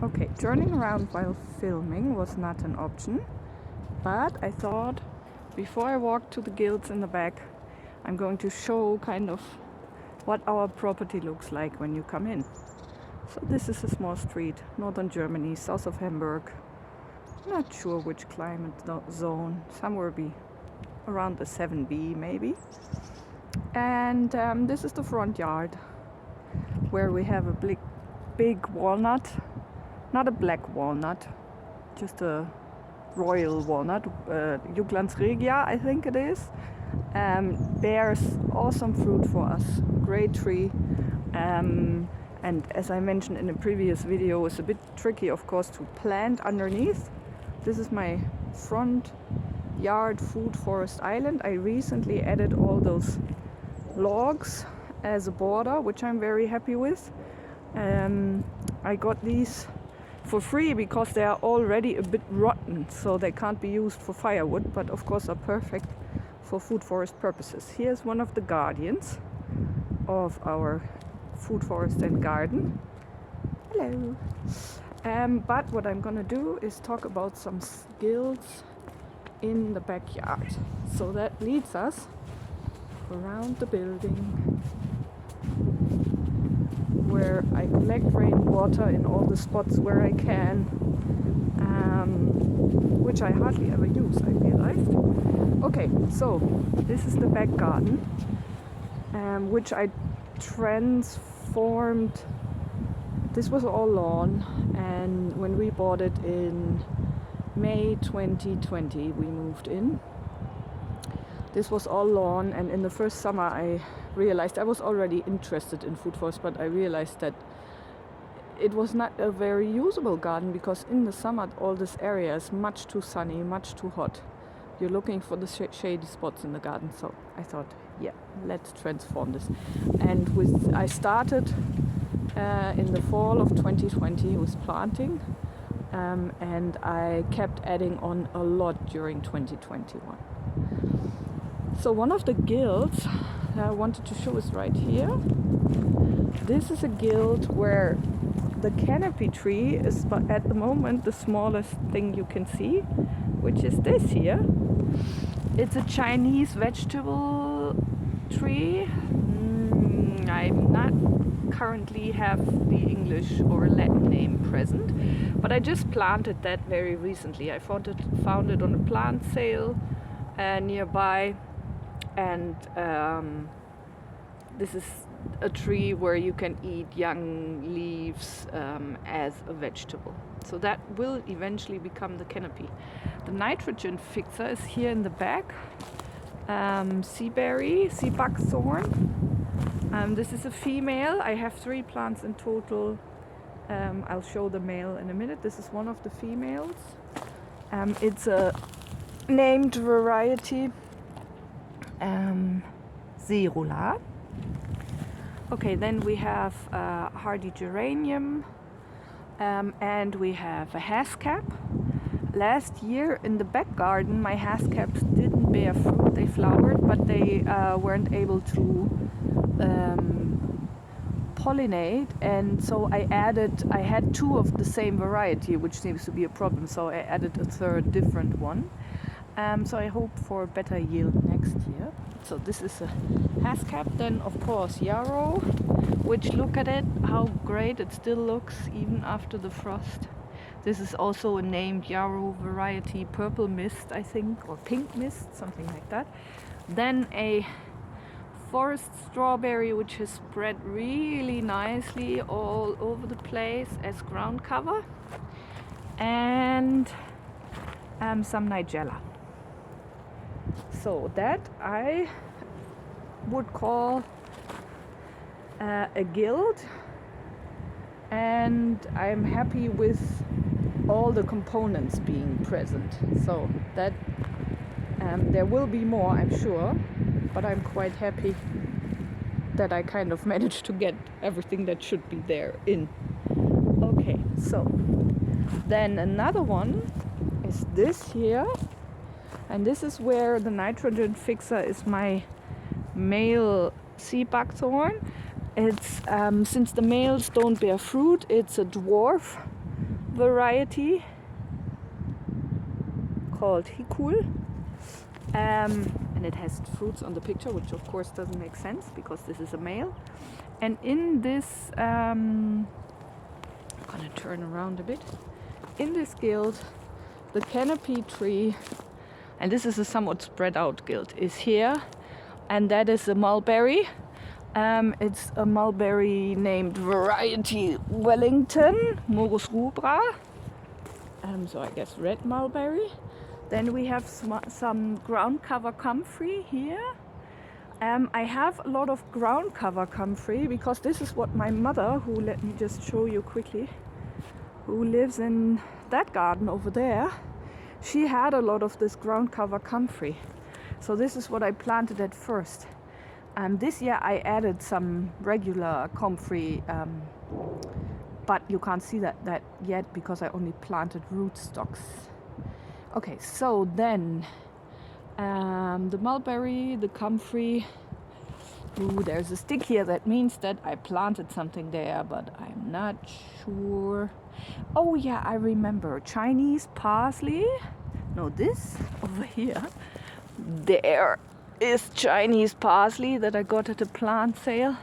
Okay, turning around while filming was not an option, but I thought before I walk to the guilds in the back, I'm going to show kind of what our property looks like when you come in. So this is a small street, northern Germany, south of Hamburg. Not sure which climate zone, somewhere around the 7B maybe. And this is the front yard where we have a big walnut, not a black walnut, just a royal walnut, Juglans regia I think it is. Bears awesome fruit for us, great tree. And as I mentioned in a previous video, it's a bit tricky of course to plant underneath. This is my front yard food forest island. I recently added all those logs as a border, which I'm very happy with. I got these for free because they are already a bit rotten, so they can't be used for firewood, but of course are perfect for food forest purposes. Here's one of the guardians of our food forest and garden. Hello. But what I'm gonna do is talk about some guilds in the backyard. So that leads us around the building where I collect rainwater in all the spots where I can, which I hardly ever use, I realized. Okay, so this is the back garden, which I transformed. This was all lawn, and when we bought it in May 2020, we moved in. This was all lawn, and in the first summer I realized I was already interested in food forest, but I realized that it was not a very usable garden because in the summer all this area is much too sunny, much too hot. You're looking for the shady spots in the garden, so I thought, yeah, let's transform this. And I started in the fall of 2020 with planting, and I kept adding on a lot during 2021. So one of the guilds that I wanted to show is right here. This is a guild where the canopy tree is at the moment the smallest thing you can see, which is this here. It's a Chinese vegetable tree. I'm not currently have the English or Latin name present, but I just planted that very recently. I found it on a plant sale nearby, and this is a tree where you can eat young leaves as a vegetable. So that will eventually become the canopy. The nitrogen fixer is here in the back. Sea buckthorn. This is a female. I have 3 plants in total. I'll show the male in a minute. This is one of the females. It's a named variety, Serula. Okay, then we have hardy geranium, and we have a hascap. Last year in the back garden my hascaps didn't bear fruit. They flowered, but they weren't able to pollinate, and so I had 2 of the same variety, which seems to be a problem, so I added a third different one. So I hope for better yield next year. So this is a hascap. Then of course yarrow, which, look at it, how great it still looks even after the frost. This is also a named yarrow variety, purple mist I think, or pink mist, something like that. Then a forest strawberry, which has spread really nicely all over the place as ground cover, and some nigella. So that I would call a guild, and I'm happy with all the components being present. So that there will be more, I'm sure, but I'm quite happy that I kind of managed to get everything that should be there in. Okay, so then another one is this here, and this is where the nitrogen fixer is my male sea buckthorn. It's since the males don't bear fruit, it's a dwarf variety called Hikul. And it has fruits on the picture, which of course doesn't make sense because this is a male. And in this, I'm gonna turn around a bit. In this guild, the canopy tree, and this is a somewhat spread out guild, is here, and that is a mulberry. It's a mulberry named variety Wellington, Morus rubra. So I guess red mulberry. Then we have some ground cover comfrey here. I have a lot of ground cover comfrey because this is what my mother, who, let me just show you quickly, who lives in that garden over there, she had a lot of this ground cover comfrey. So this is what I planted at first. This year I added some regular comfrey, but you can't see that yet because I only planted rootstocks. Okay, so then the mulberry, the comfrey. Ooh, there's a stick here. That means that I planted something there, but I'm not sure. Oh yeah, I remember. Chinese parsley. No, this over here. There is Chinese parsley that I got at a plant sale.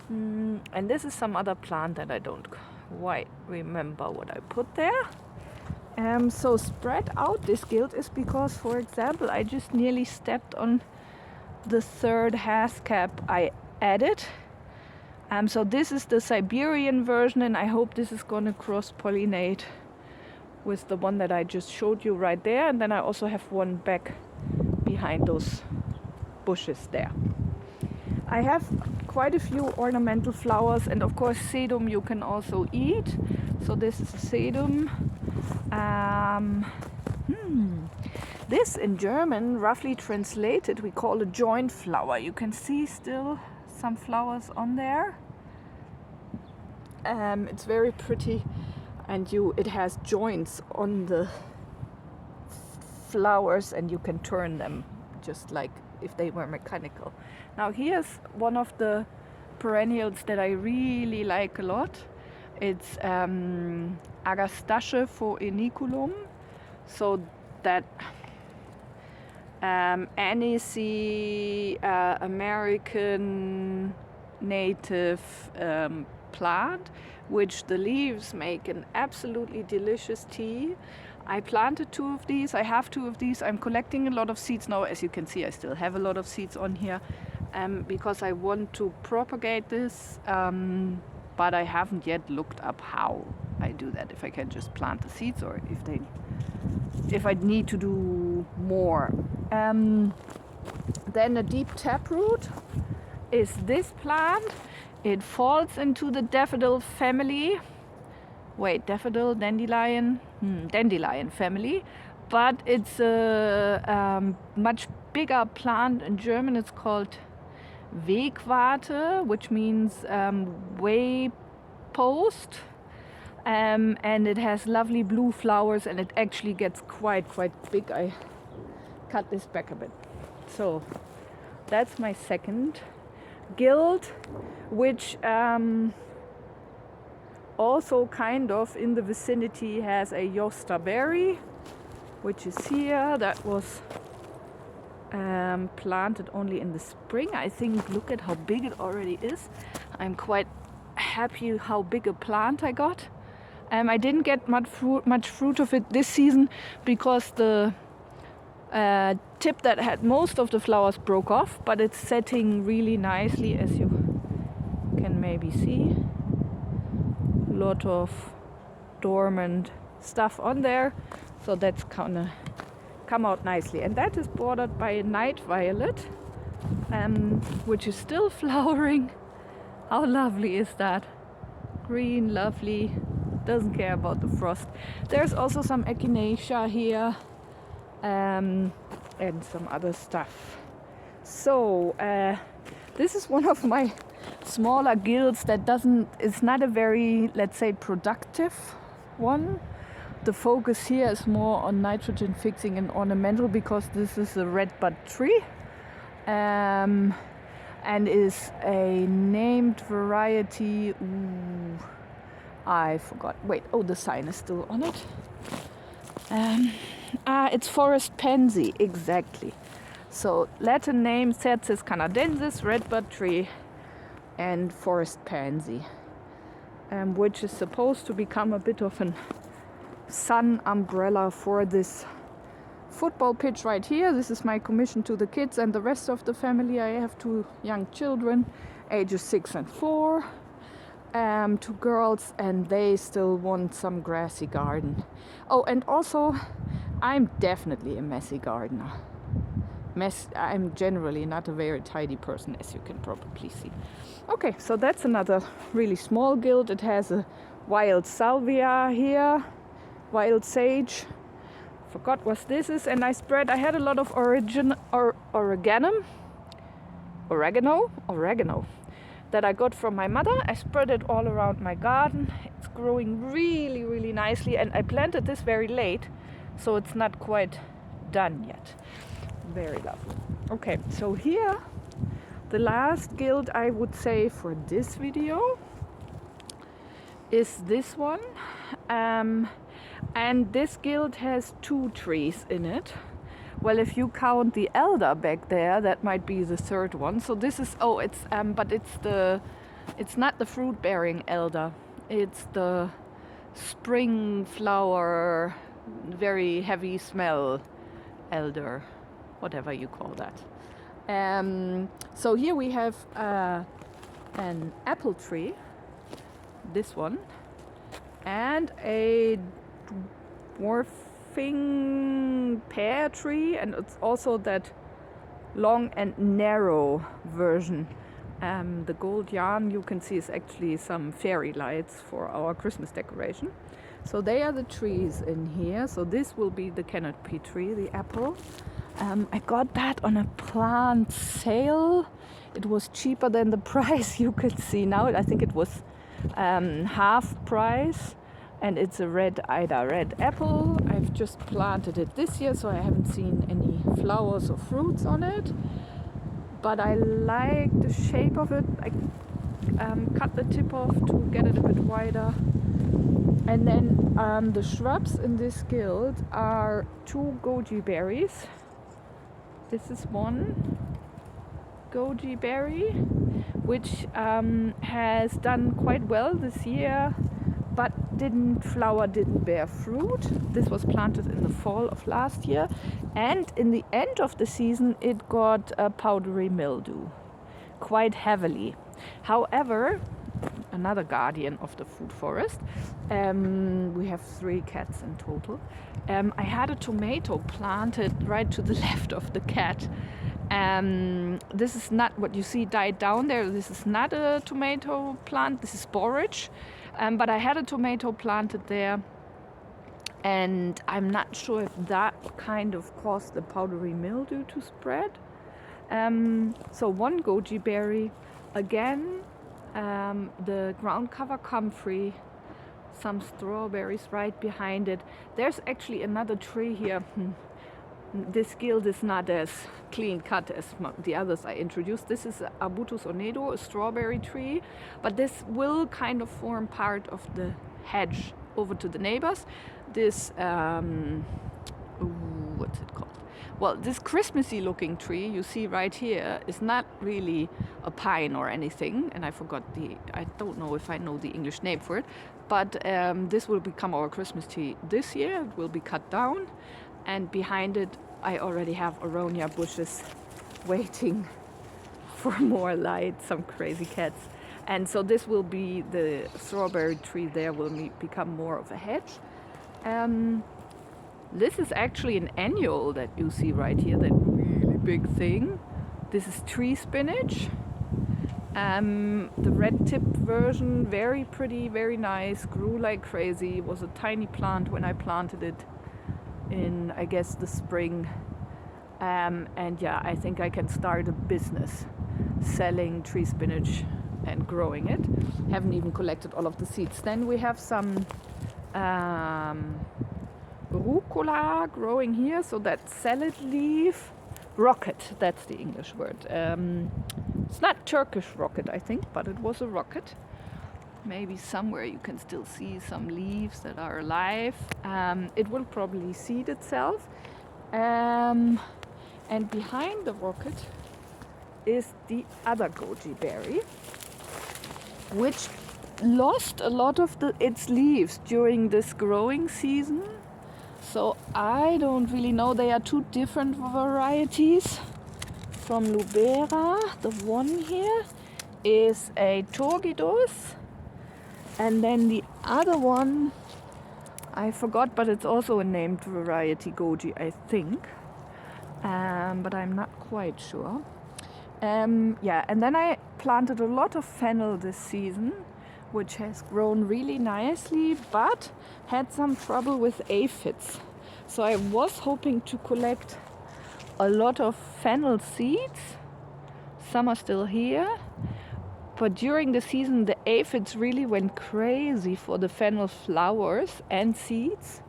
And this is some other plant that I don't quite remember what I put there. So spread out this guild is because, for example, I just nearly stepped on the third hascap I added. So this is the Siberian version, and I hope this is gonna cross-pollinate with the one that I just showed you right there. And then I also have one back behind those bushes there. I have quite a few ornamental flowers, and of course sedum you can also eat. So this is a sedum. This in German, roughly translated, we call a joint flower. You can see still some flowers on there. It's very pretty, and it has joints on the flowers, and you can turn them just like if they were mechanical. Now here's one of the perennials that I really like a lot. It's Agastache foeniculum. So that anisey American native plant, which the leaves make an absolutely delicious tea. I planted 2 of these. I have 2 of these. I'm collecting a lot of seeds now. As you can see, I still have a lot of seeds on here because I want to propagate this, but I haven't yet looked up how I do that, if I can just plant the seeds or if I need to do more. Then a deep taproot is this plant. It falls into the daffodil family. Wait, daffodil, dandelion, dandelion family. But it's a much bigger plant. In German it's called Wegwarte, which means way post. And it has lovely blue flowers, and it actually gets quite big. I cut this back a bit. So that's my second guild, which also kind of in the vicinity has a Josta berry, which is here. That was planted only in the spring. I think, look at how big it already is. I'm quite happy how big a plant I got. I didn't get much fruit of it this season because the tip that had most of the flowers broke off, but it's setting really nicely, as you can maybe see. A lot of dormant stuff on there, so that's gonna come out nicely. And that is bordered by a night violet, which is still flowering. How lovely is that? Green, lovely. Doesn't care about the frost. There's also some echinacea here, and some other stuff. So this is one of my smaller guilds that it's not a very, let's say, productive one. The focus here is more on nitrogen fixing and ornamental because this is a red bud tree, and is a named variety. I forgot. Wait, oh, the sign is still on it. It's forest pansy, exactly. So Latin name Sinensis canadensis, redbud tree, and forest pansy, which is supposed to become a bit of a sun umbrella for this football pitch right here. This is my commission to the kids and the rest of the family. I have 2 young children, ages 6 and 4. 2 girls, and they still want some grassy garden. Oh, and also I'm definitely a messy gardener. I'm generally not a very tidy person, as you can probably see. Okay, so that's another really small guild. It has a wild salvia here, wild sage. Forgot what this is, and I had a lot of oregano that I got from my mother. I spread it all around my garden. It's growing really, really nicely, and I planted this very late, so it's not quite done yet. Very lovely. Okay, so here, the last guild I would say for this video is this one. And this guild has 2 trees in it. Well, if you count the elder back there, that might be the 3rd one. So this is, but it's not the fruit-bearing elder. It's the spring flower, very heavy smell elder, whatever you call that. So here we have an apple tree, this one, and a dwarfing pear tree, and it's also that long and narrow version. The gold yarn you can see is actually some fairy lights for our Christmas decoration. So they are the trees in here. So this will be the canopy tree, the apple. I got that on a plant sale. It was cheaper than the price you could see now. I think it was half price. And it's a red apple. I've just planted it this year, so I haven't seen any flowers or fruits on it. But I like the shape of it. I cut the tip off to get it a bit wider. And then the shrubs in this guild are 2 goji berries. This is one goji berry, which has done quite well this year, but didn't bear fruit. This was planted in the fall of last year, and in the end of the season it got a powdery mildew quite heavily. However, another guardian of the food forest, we have 3 cats in total. I had a tomato planted right to the left of the cat. This is not what you see died down there. This is not a tomato plant, this is borage. But I had a tomato planted there, and I'm not sure if that kind of caused the powdery mildew to spread. So 1 goji berry, again, the ground cover comfrey, some strawberries right behind it. There's actually another tree here. This guild is not as clean cut as the others I introduced. This is Arbutus onedo, a strawberry tree, but this will kind of form part of the hedge over to the neighbors. This, what's it called? Well, this Christmassy looking tree you see right here is not really a pine or anything, and I don't know if I know the English name for it, but this will become our Christmas tree this year. It will be cut down. And behind it, I already have aronia bushes waiting for more light, some crazy cats. And so this will be the strawberry tree there will become more of a hedge. This is actually an annual that you see right here, that really big thing. This is tree spinach. The red tip version, very pretty, very nice, grew like crazy. It was a tiny plant when I planted it in, I guess, the spring, and yeah, I think I can start a business selling tree spinach and growing it. Haven't even collected all of the seeds. Then we have some rucola growing here, so that salad leaf rocket, that's the English word. It's not Turkish rocket, I think, but it was a rocket. Maybe somewhere you can still see some leaves that are alive. It will probably seed itself. And behind the rocket is the other goji berry, which lost a lot of its leaves during this growing season. So I don't really know. They are two different varieties from Lubera. The one here is a Turgidus, and then the other one I forgot, but it's also a named variety goji, I think, but I'm not quite sure. Yeah, and then I planted a lot of fennel this season, which has grown really nicely, but had some trouble with aphids. So I was hoping to collect a lot of fennel seeds. Some are still here, but during the season the aphids really went crazy for the fennel flowers and seeds.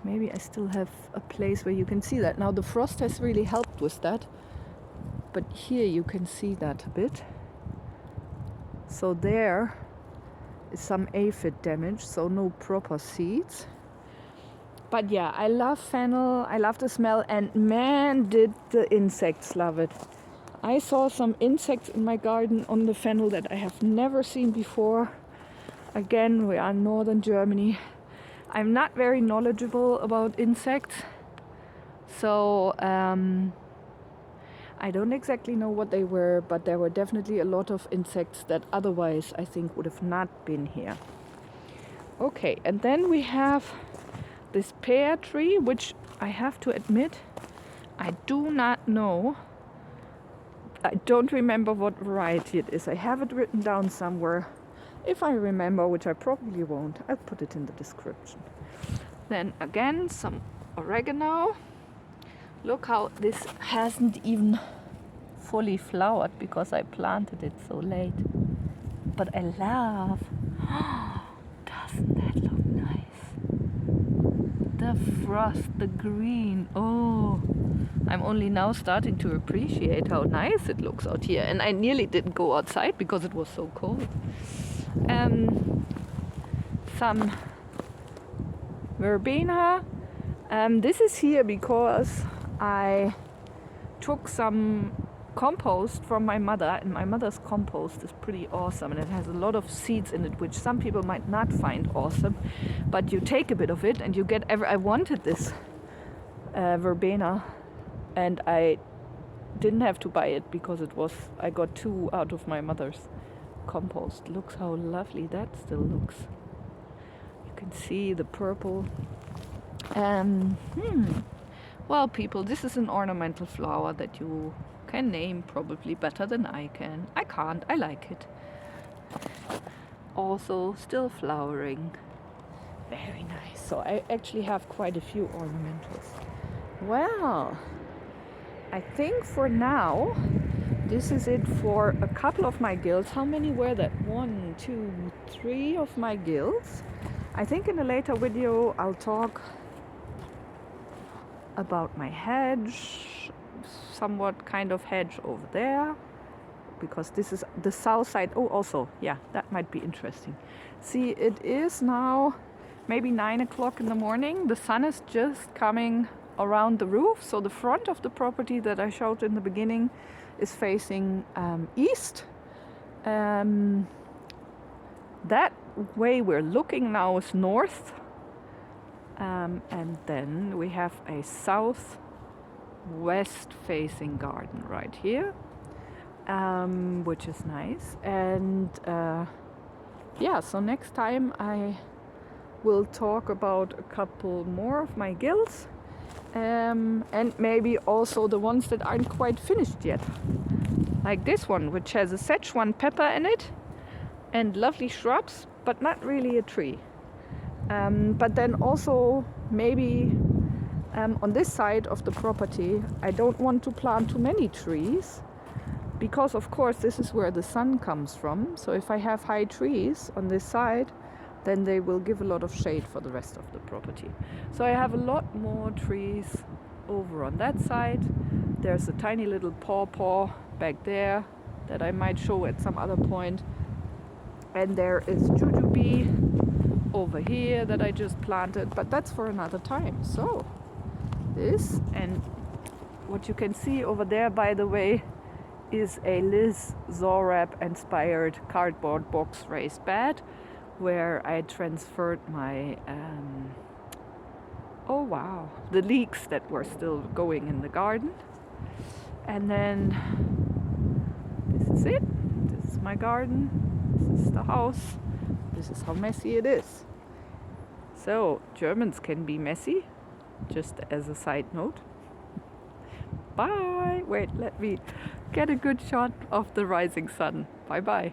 Maybe I still have a place where you can see that. Now the frost has really helped with that, but here you can see that a bit. So there is some aphid damage, so no proper seeds. But yeah, I love fennel, I love the smell, and man, did the insects love it. I saw some insects in my garden on the fennel that I have never seen before. Again, we are in northern Germany. I'm not very knowledgeable about insects, so I don't exactly know what they were, but there were definitely a lot of insects that otherwise I think would have not been here. Okay, and then we have this pear tree, which I have to admit, I do not know. I don't remember what variety it is. I have it written down somewhere. If I remember, which I probably won't, I'll put it in the description. Then again, some oregano. Look how this hasn't even fully flowered because I planted it so late. But I love. Doesn't that look nice? The frost, the green. Oh, I'm only now starting to appreciate how nice it looks out here. And I nearly didn't go outside because it was so cold. Some verbena. This is here because I took some compost from my mother, and my mother's compost is pretty awesome, and it has a lot of seeds in it, which some people might not find awesome, but you take a bit of it and you get I wanted this verbena, and I didn't have to buy it because I got 2 out of my mother's compost. Looks how lovely that still looks. You can see the purple. Well, people, this is an ornamental flower that you can name probably better than I can. I can't, I like it. Also, still flowering. Very nice. So I actually have quite a few ornamentals. Well, I think for now, this is it for a couple of my gills. How many were that? 1, 2, 3 of my gills. I think in a later video I'll talk about my hedge, somewhat kind of hedge over there, because this is the south side. Oh, also, yeah, that might be interesting. See, it is now maybe 9 o'clock in the morning. The sun is just coming around the roof, so the front of the property that I showed in the beginning is facing east. That way we're looking now is north. And then we have a southwest facing garden right here, which is nice. And yeah, so next time I will talk about a couple more of my gills, and maybe also the ones that aren't quite finished yet, like this one, which has a Szechuan pepper in it and lovely shrubs, but not really a tree. But then also maybe on this side of the property I don't want to plant too many trees, because of course this is where the sun comes from. So if I have high trees on this side, then they will give a lot of shade for the rest of the property. So I have a lot more trees over on that side. There's a tiny little pawpaw back there that I might show at some other point. And there is jujube over here that I just planted, but that's for another time. So this, and what you can see over there, by the way, is a Liz Zorab inspired cardboard box raised bed where I transferred my oh wow, the leeks that were still going in the garden. And then this is it. This is my garden. This is the house. This is how messy it is. So Germans can be messy, just as a side note. Bye. Wait, let me get a good shot of the rising sun. Bye bye.